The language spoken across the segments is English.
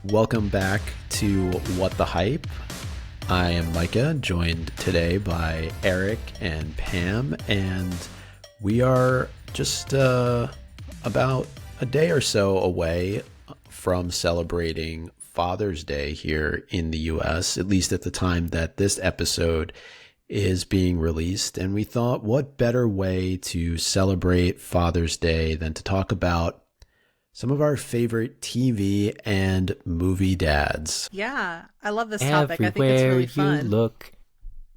Welcome back to What the Hype. I am Micah, joined today by Eric and Pam, and we are just about a day or so away from celebrating Father's Day here in the US, at least at the time that this episode is being released. And we thought, what better way to celebrate Father's Day than to talk about some of our favorite TV and movie dads. Yeah, I love this topic. I think it's really fun.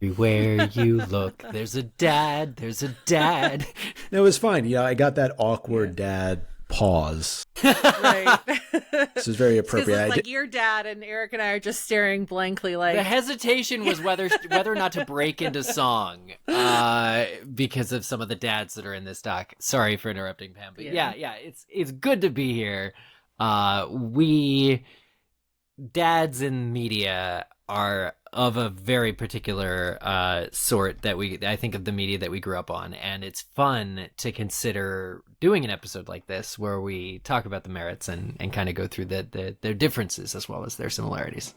Everywhere you look, there's a dad. It was fine. I got that awkward dad pause. Right. This is very appropriate. It's like your dad and Eric and I are just staring blankly like... The hesitation was whether or not to break into song because of some of the dads that are in this doc. Sorry for interrupting, Pam. But yeah, it's good to be here. We dads in media are of a very particular sort that I think of the media that we grew up on, and it's fun to consider doing an episode like this where we talk about the merits and kind of go through their differences as well as their similarities.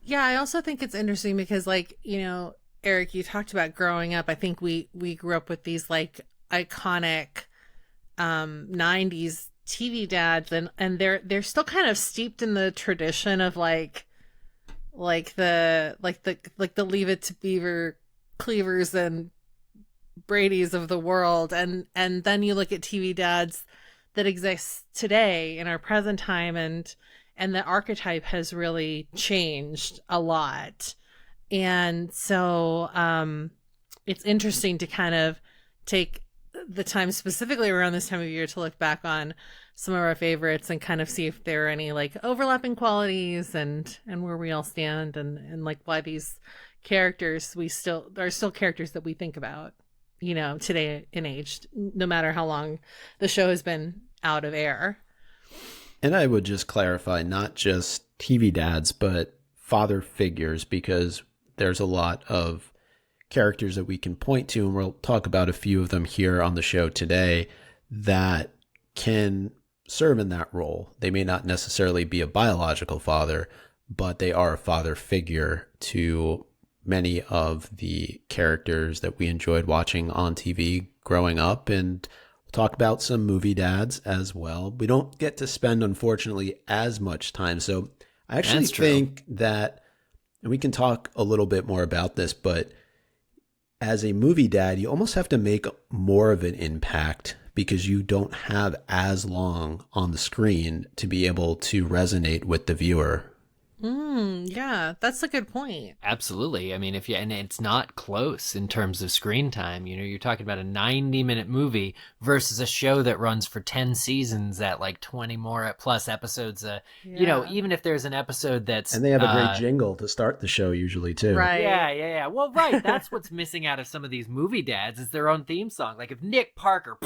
Yeah, I also think it's interesting because, Eric, you talked about growing up. I think we grew up with these iconic 90s TV dads, and they're still kind of steeped in the tradition of the Leave It to Beaver Cleavers and Brady's of the world, and then you look at TV dads that exist today in our present time, and the archetype has really changed a lot. And so it's interesting to kind of take the time specifically around this time of year to look back on some of our favorites and kind of see if there are any overlapping qualities and where we all stand and why these characters are still characters that we think about, today in age, no matter how long the show has been out of air. And I would just clarify, not just TV dads, but father figures, because there's a lot of characters that we can point to, and we'll talk about a few of them here on the show today that can serve in that role. They may not necessarily be a biological father, but they are a father figure to many of the characters that we enjoyed watching on TV growing up. And we'll talk about some movie dads as well. We don't get to spend, unfortunately, as much time. So I actually think that, and we can talk a little bit more about this, but as a movie dad, you almost have to make more of an impact because you don't have as long on the screen to be able to resonate with the viewer. Yeah, that's a good point. Absolutely. I mean, and it's not close in terms of screen time. You're talking about a 90-minute movie versus a show that runs for 10 seasons at 20 more plus episodes. Even if there's an episode that's... And they have a great jingle to start the show usually, too. Right. Yeah. Well, right. That's what's missing out of some of these movie dads is their own theme song. Like if Nick Parker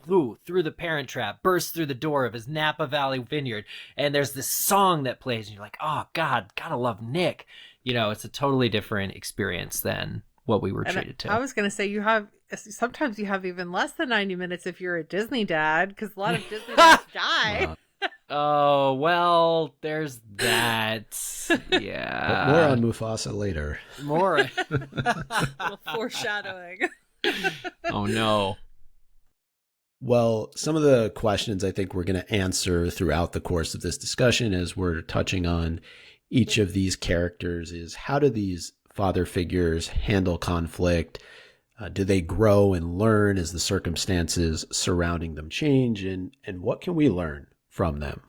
through the Parent Trap, bursts through the door of his Napa Valley vineyard, and there's this song that plays, and you're like, oh, God, gotta love Nick. It's a totally different experience than what we were treated to. I was going to say, sometimes you have even less than 90 minutes if you're a Disney dad, because a lot of Disney dads die. Oh, well, there's that. Yeah. But more on Mufasa later. More. Foreshadowing. Oh, no. Well, some of the questions I think we're going to answer throughout the course of this discussion as we're touching on each of these characters is, how do these father figures handle conflict? Do they grow and learn as the circumstances surrounding them change? And what can we learn from them?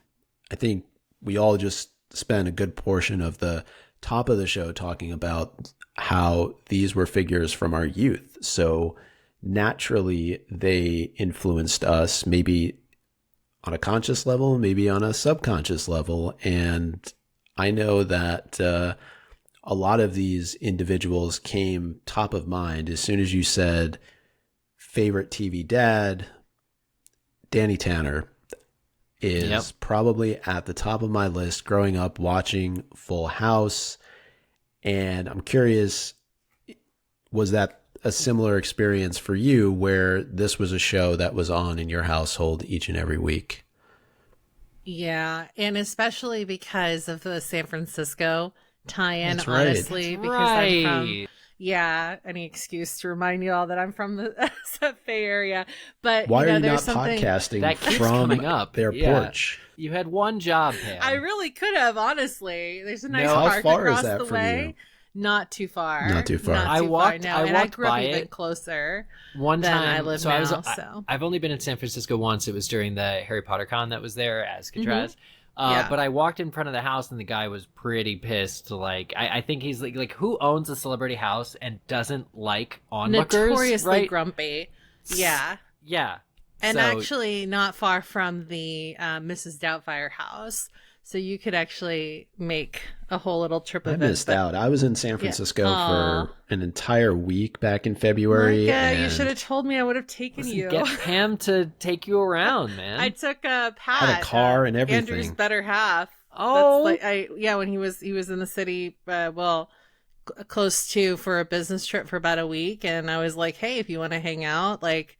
I think we all just spent a good portion of the top of the show talking about how these were figures from our youth. So naturally, they influenced us, maybe on a conscious level, maybe on a subconscious level. And I know that a lot of these individuals came top of mind as soon as you said favorite TV dad. Danny Tanner is probably at the top of my list growing up watching Full House. And I'm curious, was that a similar experience for you where this was a show that was on in your household each and every week? Yeah, and especially because of the San Francisco tie-in, That's right. honestly, That's because I'm from, right. yeah, any excuse to remind you all that I'm from the Bay Area. But, Why are you there's not something podcasting That keeps from coming up. their Yeah. porch? You had one job, Pam. I really could have, honestly. There's a nice No. How park far is across that the from way. you? Not too far. Not too far. Not I too walked- far, no. I And I walked grew up by even it closer one than time. I live so now. So I've only been in San Francisco once. It was during the Harry Potter con that was there as Catraz. Yeah. But I walked in front of the house and the guy was pretty pissed. Like, I think he's like, who owns a celebrity house and doesn't like onlookers? notoriously right? grumpy. Yeah. Yeah. And So- actually not far from the Mrs. Doubtfire house. So you could actually make a whole little trip I of it. missed out. I was in San Francisco Aw. for an entire week back in February. Micah, you and should have told me. I would have taken Listen, you. get Pam to take you around, man. I took Pat, Had a car and everything. Andrew's better half. Oh. That's when he was in the city, close to for a business trip for about a week, and I was like, hey, if you want to hang out, like,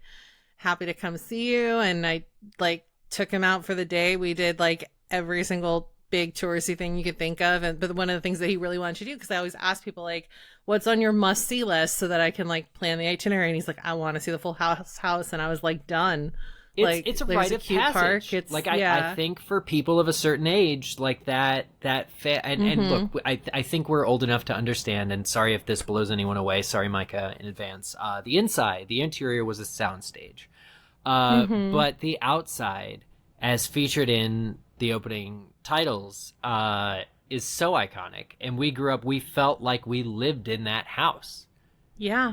happy to come see you. And I like took him out for the day. We did like every single big touristy thing you could think of, but one of the things that he really wanted to do, because I always ask people like, what's on your must see list so that I can like plan the itinerary, and he's like, I want to see the full house, and I was like, done. It's a there's rite a of cute passage. park. It's Like yeah. I think for people of a certain age, like and look, I think we're old enough to understand. And sorry if this blows anyone away. Sorry, Micah, in advance. The interior was a soundstage, but the outside, as featured in the opening titles, is so iconic. And we felt like we lived in that house. Yeah.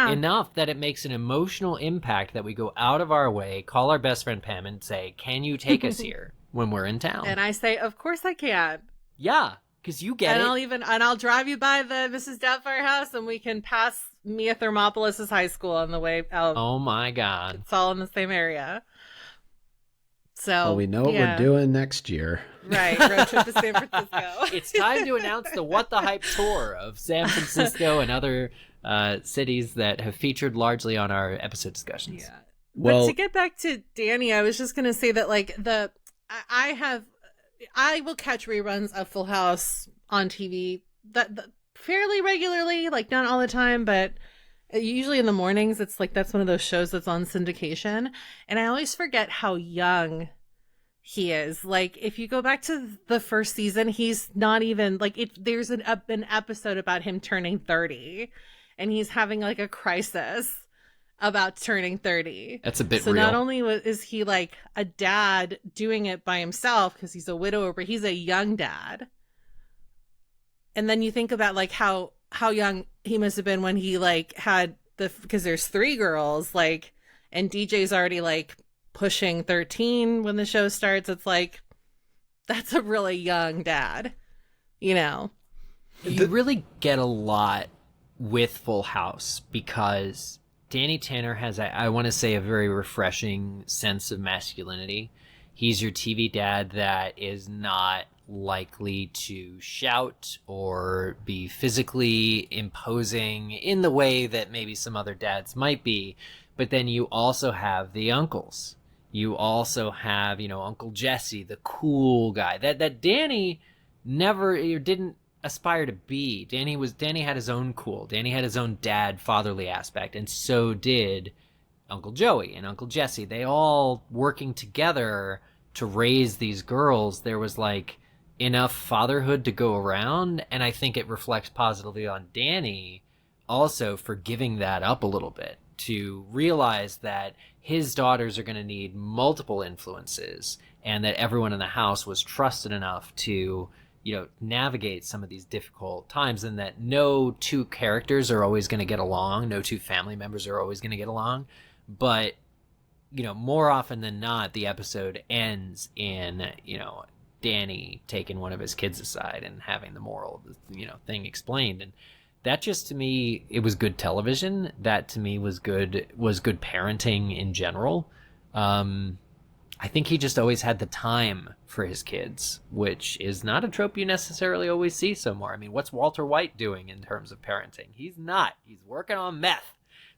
Enough that it makes an emotional impact that we go out of our way, call our best friend Pam and say, can you take us here when we're in town? And I say, of course I can. Yeah, because you get and I'll drive you by the Mrs. Doubtfire house, and we can pass Mia Thermopolis' high school on the way out. Oh my God. It's all in the same area. So Well, we know what we're doing next year. Right, road trip to San Francisco. It's time to announce the What the Hype tour of San Francisco and other cities that have featured largely on our episode discussions. Yeah. Well, but to get back to Danny, I was just gonna say that like I will catch reruns of Full House on TV that fairly regularly, like not all the time, but usually in the mornings. It's like that's one of those shows that's on syndication, and I always forget how young he is. Like if you go back to the first season, he's not even like there's an episode about him turning 30, and he's having like a crisis about turning 30. That's a bit so real. not only is he like a dad doing it by himself because he's a widower, but he's a young dad. And then you think about like how young he must have been when he like had because there's 3 girls, like, and DJ's already like pushing 13 when the show starts. It's like, that's a really young dad, you know? You really get a lot with Full House because Danny Tanner has, I want to say, a very refreshing sense of masculinity. He's your TV dad that is not likely to shout or be physically imposing in the way that maybe some other dads might be. But then you also have the uncles. You also have, Uncle Jesse, the cool guy that Danny never or didn't aspire to be. Danny had his own cool. Danny had his own dad fatherly aspect, and so did Uncle Joey and Uncle Jesse. They all working together to raise these girls. There was like enough fatherhood to go around, and I think it reflects positively on Danny also for giving that up a little bit, to realize that his daughters are going to need multiple influences, and that everyone in the house was trusted enough to navigate some of these difficult times, and that no 2 characters are always going to get along, no 2 family members are always going to get along, but more often than not the episode ends in Danny taking one of his kids aside and having the moral of the thing explained. And that just, to me, it was good television. That to me was good parenting in general. I think he just always had the time for his kids, which is not a trope you necessarily always see so more. I mean, what's Walter White doing in terms of parenting? He's not. He's working on meth.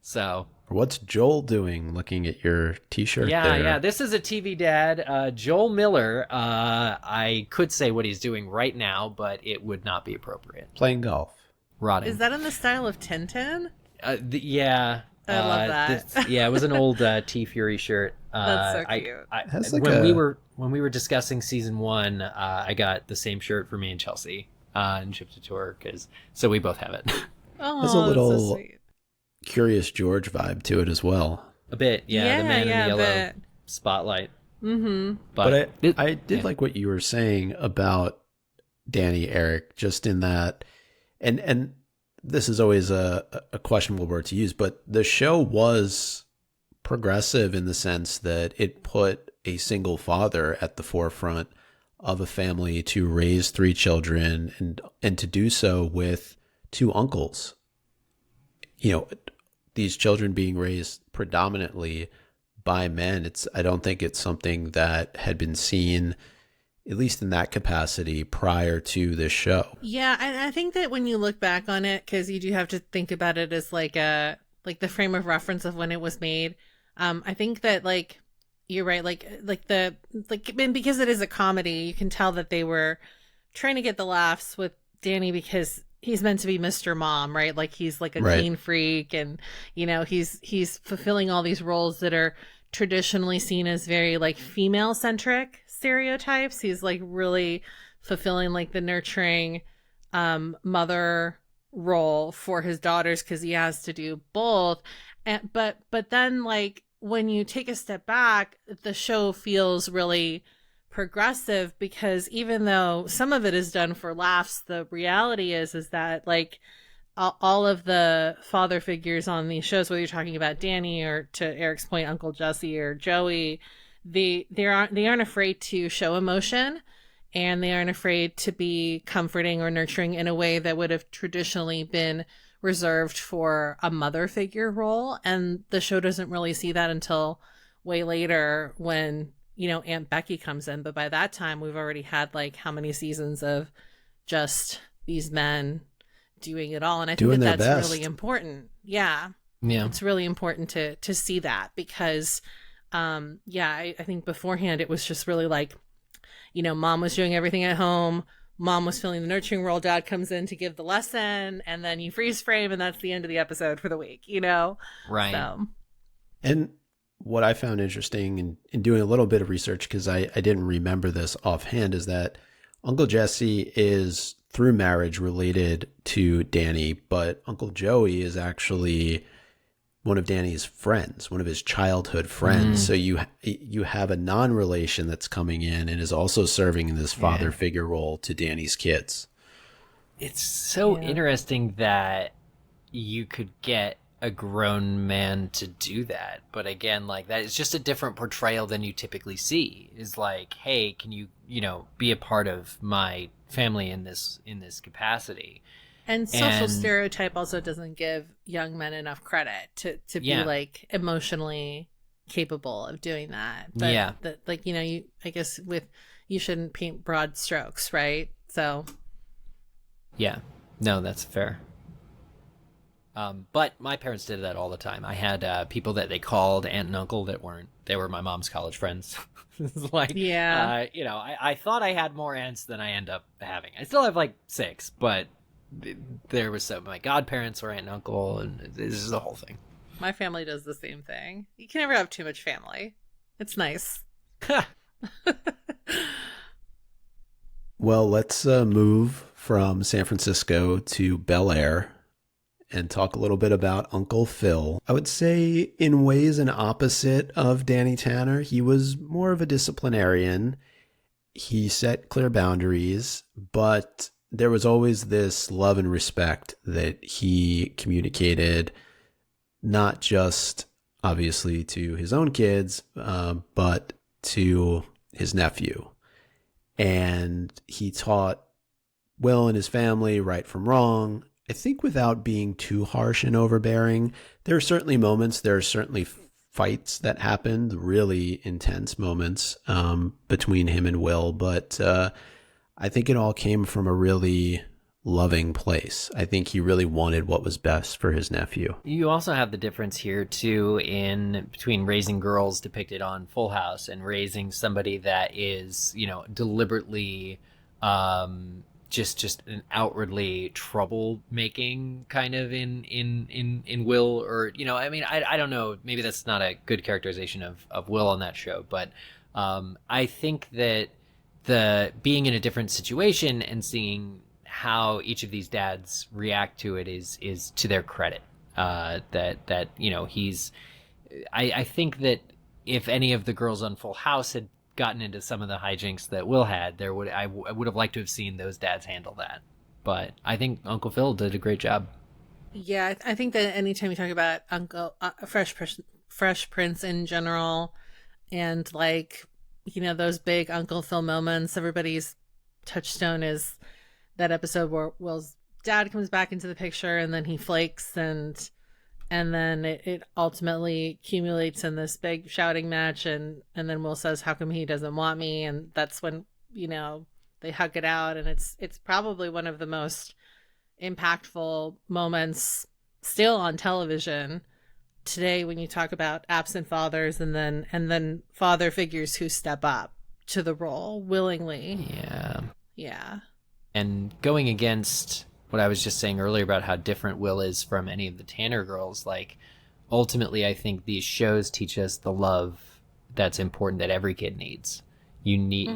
So What's Joel doing looking at your t-shirt there? yeah, this is a TV dad, Joel Miller. I could say what he's doing right now, but it would not be appropriate. Playing golf. Rotting. Is that in the style of Tintin? Yeah. I love that. Yeah, it was an old T Fury shirt. That's so cute. When we were discussing season 1, I got the same shirt for me and Chelsea and shipped it to her, so we both have it. Oh, There's a little that's so sweet. Curious George vibe to it as well. A bit, yeah. The man in the yellow spotlight. Mm-hmm. But I did like what you were saying about Danny, Eric, just in that, and this is always a questionable word to use, but the show was progressive in the sense that it put a single father at the forefront of a family to raise 3 children and to do so with 2 uncles. These children being raised predominantly by men. I don't think it's something that had been seen, at least in that capacity, prior to this show. Yeah, and I think that when you look back on it, because you do have to think about it as like the frame of reference of when it was made. I think that you're right, and because it is a comedy, you can tell that they were trying to get the laughs with Danny because he's meant to be Mr. Mom, right? Like he's like a clean freak, and he's fulfilling all these roles that are traditionally seen as very female centric stereotypes. He's really fulfilling the nurturing mother role for his daughters because he has to do both. But then when you take a step back, the show feels really progressive because even though some of it is done for laughs, the reality is that all of the father figures on these shows, whether you're talking about Danny or, to Eric's point, Uncle Jesse or Joey, they aren't afraid to show emotion, and they aren't afraid to be comforting or nurturing in a way that would have traditionally been reserved for a mother figure role. And the show doesn't really see that until way later when Aunt Becky comes in. But by that time, we've already had how many seasons of just these men doing it all. And I think that's really important. Yeah. It's really important to see that because, I think beforehand it was just really mom was doing everything at home. Mom was filling the nurturing role. Dad comes in to give the lesson, and then you freeze frame, and that's the end of the episode for the week. Right. So. And what I found interesting in doing a little bit of research, because I didn't remember this offhand, is that Uncle Jesse is through marriage related to Danny, but Uncle Joey is actually one of Danny's friends, one of his childhood friends. So you have a non-relation that's coming in and is also serving in this father figure role to Danny's kids. It's so interesting that you could get a grown man to do that, but again, that is just a different portrayal than you typically see. Is hey, can you be a part of my family in this capacity? And social stereotype also doesn't give young men enough credit to be emotionally capable of doing that. But I guess you shouldn't paint broad strokes, right? So yeah, no, that's fair. But my parents did that all the time. I had people that they called aunt and uncle they were my mom's college friends. I thought I had more aunts than I end up having. I still have 6, but there was my godparents were aunt and uncle, and this is the whole thing. My family does the same thing. You can never have too much family. It's nice. Well, let's move from San Francisco to Bel Air and talk a little bit about Uncle Phil. I would say in ways an opposite of Danny Tanner. He was more of a disciplinarian. He set clear boundaries, but there was always this love and respect that he communicated, not just obviously to his own kids, but to his nephew. And he taught Will and his family right from wrong, I think without being too harsh and overbearing. There are certainly moments, there are certainly fights that happened, really intense moments between him and Will, but I think it all came from a really loving place. I think he really wanted what was best for his nephew. You also have the difference here too in between raising girls depicted on Full House and raising somebody that is, deliberately just an outwardly troublemaking kind of in Will, or I don't know, maybe that's not a good characterization of Will on that show, but I think that the being in a different situation and seeing how each of these dads react to it is to their credit. I think that if any of the girls on Full House had gotten into some of the hijinks that Will had, I would have liked to have seen those dads handle that. But I think Uncle Phil did a great job. Yeah, I think that anytime you talk about Fresh Prince in general, and those big Uncle Phil moments, everybody's touchstone is that episode where Will's dad comes back into the picture and then he flakes, and then it ultimately accumulates in this big shouting match, and then Will says, "How come he doesn't want me?" And that's when they hug it out, and it's probably one of the most impactful moments still on television today when you talk about absent fathers and then father figures who step up to the role willingly. Yeah. And going against what I was just saying earlier about how different Will is from any of the Tanner girls, ultimately I think these shows teach us the love that's important that every kid needs. You need,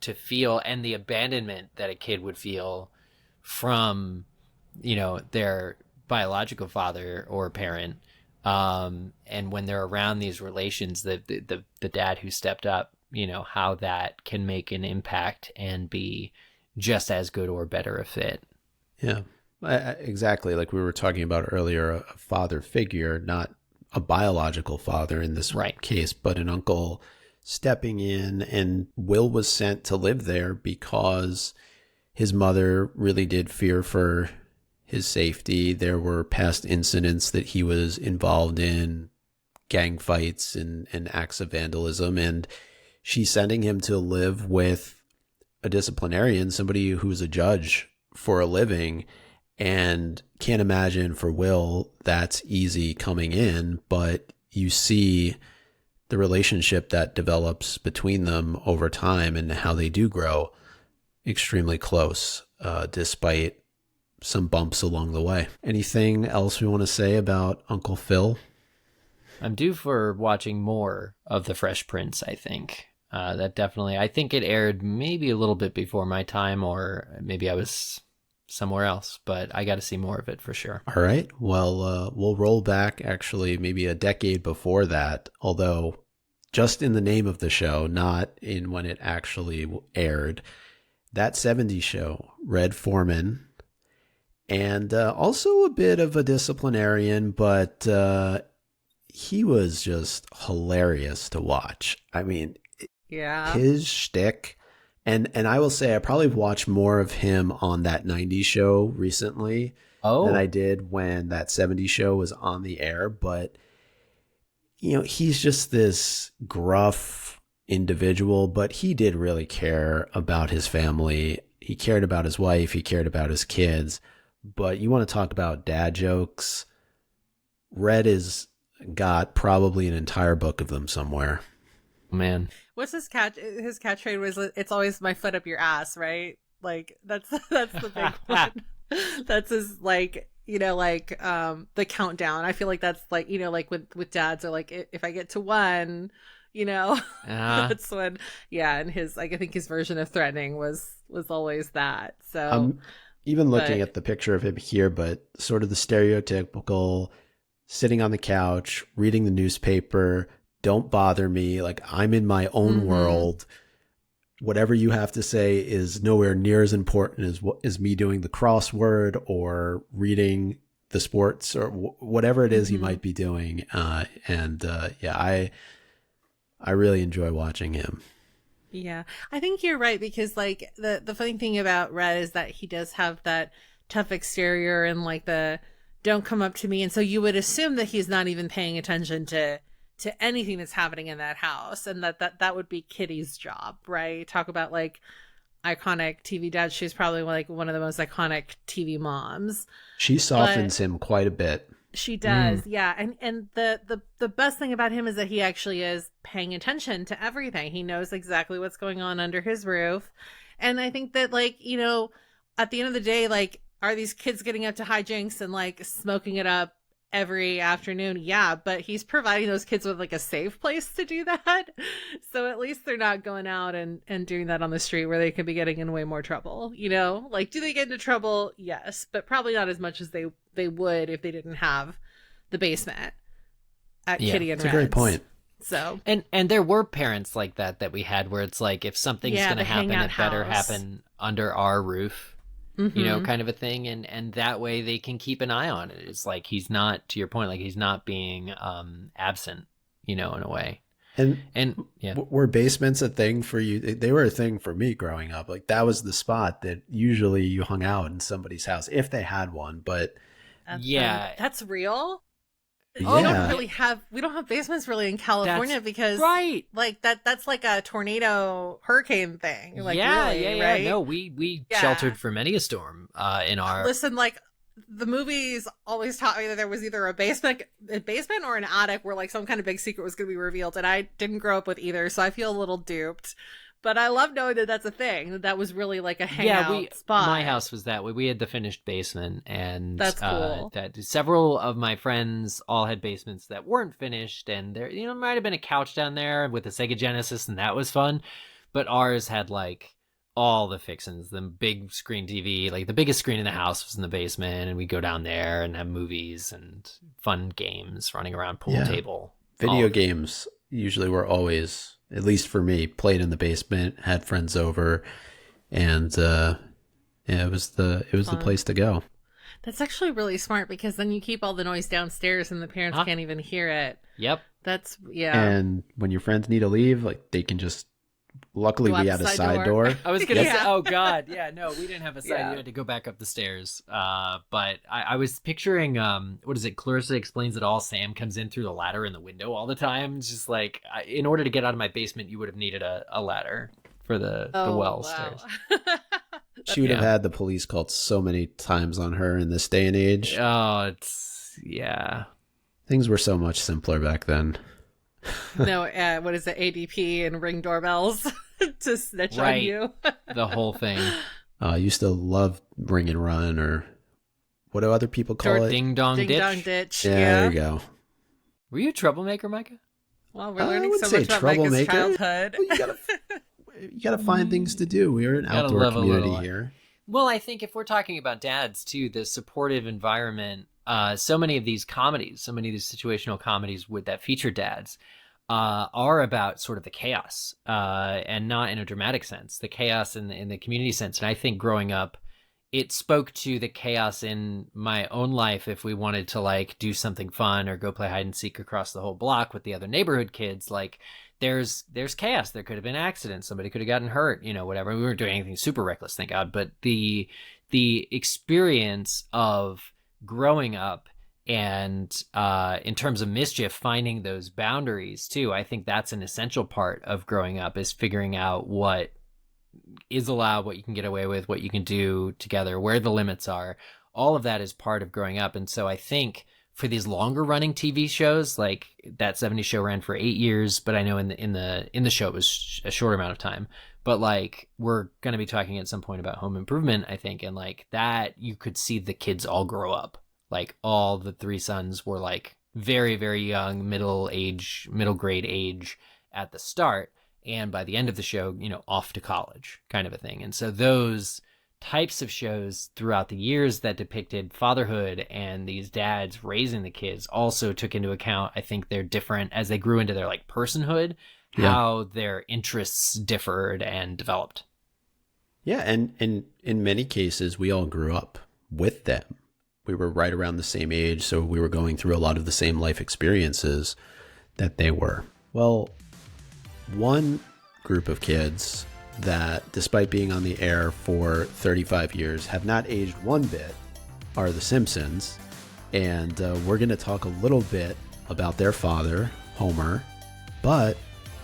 to feel, and the abandonment that a kid would feel from, their biological father or parent. And when they're around these relations, the dad who stepped up, how that can make an impact and be just as good or better a fit. Yeah, exactly. Like we were talking about earlier, a father figure, not a biological father in this case, but an uncle stepping in. And Will was sent to live there because his mother really did fear for his safety. There were past incidents that he was involved in, gang fights and acts of vandalism, and she's sending him to live with a disciplinarian, somebody who's a judge for a living, and can't imagine for Will that's easy coming in, but you see the relationship that develops between them over time and how they do grow extremely close, despite some bumps along the way. Anything else we want to say about Uncle Phil? I'm due for watching more of The Fresh Prince, I think. That definitely, I think it aired maybe a little bit before my time, or maybe I was somewhere else, but I got to see more of it for sure. All right. Well, we'll roll back actually maybe a decade before that, although just in the name of the show, not in when it actually aired. That 70s show, Red Foreman, and also a bit of a disciplinarian, but he was just hilarious to watch. I mean, yeah, his shtick, and I will say I probably watched more of him on that 90s show recently than I did when that 70s show was on the air. But he's just this gruff individual, but he did really care about his family. He cared about his wife. He cared about his kids. But you want to talk about dad jokes? Red has got probably an entire book of them somewhere. Man, what's his catchphrase was, "It's always my foot up your ass," right? That's the big one. That's his the countdown. I feel like that's with dads are if I get to one, that's when, and his I think his version of threatening was always that. So even looking at the picture of him here, but sort of the stereotypical sitting on the couch, reading the newspaper, don't bother me, I'm in my own world. Whatever you have to say is nowhere near as important as me doing the crossword or reading the sports or whatever it is he might be doing. I really enjoy watching him. Yeah, I think you're right, because the funny thing about Red is that he does have that tough exterior and the don't come up to me, and so you would assume that he's not even paying attention to anything that's happening in that house, and that would be Kitty's job, right? Talk about iconic TV dads. She's probably like one of the most iconic TV moms. She softens him quite a bit. She does, yeah. And the best thing about him is that he actually is paying attention to everything. He knows exactly what's going on under his roof. And I think that, like, you know, at the end of the day, like, are these kids getting up to hijinks and like smoking it up every afternoon? Yeah, but he's providing those kids with like a safe place to do that. So at least they're not going out and doing that on the street where they could be getting in way more trouble, you know? Like, do they get into trouble? Yes, but probably not as much as they would if they didn't have the basement at Kitty and Red's. That's a great point. So and there were parents like that we had where it's like, if something's gonna happen, it better happen under our roof. You know, kind of a thing, and that way they can keep an eye on it. It's like he's not, to your point, like he's not being absent, you know, in a way. And yeah, were basements a thing for you? They were a thing for me growing up. Like, that was the spot that usually you hung out in somebody's house if they had one. But that's real. Yeah. We don't have basements really in California because right, like that's like a tornado hurricane thing. Like, yeah, really, yeah. right? No, we sheltered for many a storm in our. Listen, like, the movies always taught me that there was either a basement or an attic where like some kind of big secret was going to be revealed, and I didn't grow up with either, so I feel a little duped. But I love knowing that that's a thing. That was really like a hangout spot. My house was that way. We had the finished basement, and that's cool. That several of my friends all had basements that weren't finished, and there, you know, might have been a couch down there with a Sega Genesis, and that was fun. But ours had like all the fixins, the big screen TV, like the biggest screen in the house was in the basement, and we'd go down there and have movies and fun games, running around pool table. Video games usually were always, at least for me, played in the basement, had friends over, and it was the place to go. That's actually really smart, because then you keep all the noise downstairs and the parents can't even hear it. Yep. That's And when your friends need to leave, like, they can just, luckily we had a side door. I was gonna say, oh god, yeah, no, we didn't have a side. You had to go back up the stairs. But I was picturing, what is it? Clarissa Explains It All. Sam comes in through the ladder in the window all the time. It's just like, in order to get out of my basement, you would have needed a ladder for the well stairs. She would have had the police called so many times on her in this day and age. Oh, Things were so much simpler back then. No, what is it? ADP and Ring doorbells to snitch on you. The whole thing. I used to love Ring and Run, or what do other people call it? Ding Dong Ditch. Ding Dong Ditch. Yeah, there you go. Were you a troublemaker, Micah? Well, we're learning so much about Micah's childhood. Well, you gotta find things to do. We're an outdoor community here. Well, I think if we're talking about dads too, the supportive environment, so many of these comedies, so many of these situational comedies that feature dads, are about sort of the chaos, and not in a dramatic sense, the chaos in the community sense. And I think growing up, it spoke to the chaos in my own life. If we wanted to like do something fun or go play hide and seek across the whole block with the other neighborhood kids, like there's chaos. There could have been accidents. Somebody could have gotten hurt, you know, whatever. We weren't doing anything super reckless, thank God. But the experience of growing up, and in terms of mischief, finding those boundaries too, I think that's an essential part of growing up, is figuring out what is allowed, what you can get away with, what you can do together, where the limits are. All of that is part of growing up. And so I think for these longer running TV shows, like that 70s show ran for 8 years, but I know in the show it was a short amount of time. But like, we're going to be talking at some point about Home Improvement, I think, and like that you could see the kids all grow up. Like all the three sons were like very, very young, middle grade age at the start. And by the end of the show, you know, off to college kind of a thing. And so those types of shows throughout the years that depicted fatherhood and these dads raising the kids also took into account, I think, they're different as they grew into their like personhood, how their interests differed and developed. Yeah. And in many cases, we all grew up with them. We were right around the same age, so we were going through a lot of the same life experiences that they were. Well, one group of kids that, despite being on the air for 35 years, have not aged one bit are the Simpsons. And we're going to talk a little bit about their father, Homer. But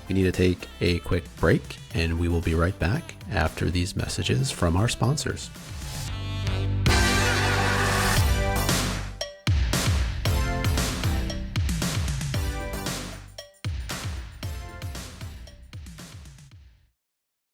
We need to take a quick break, and we will be right back after these messages from our sponsors.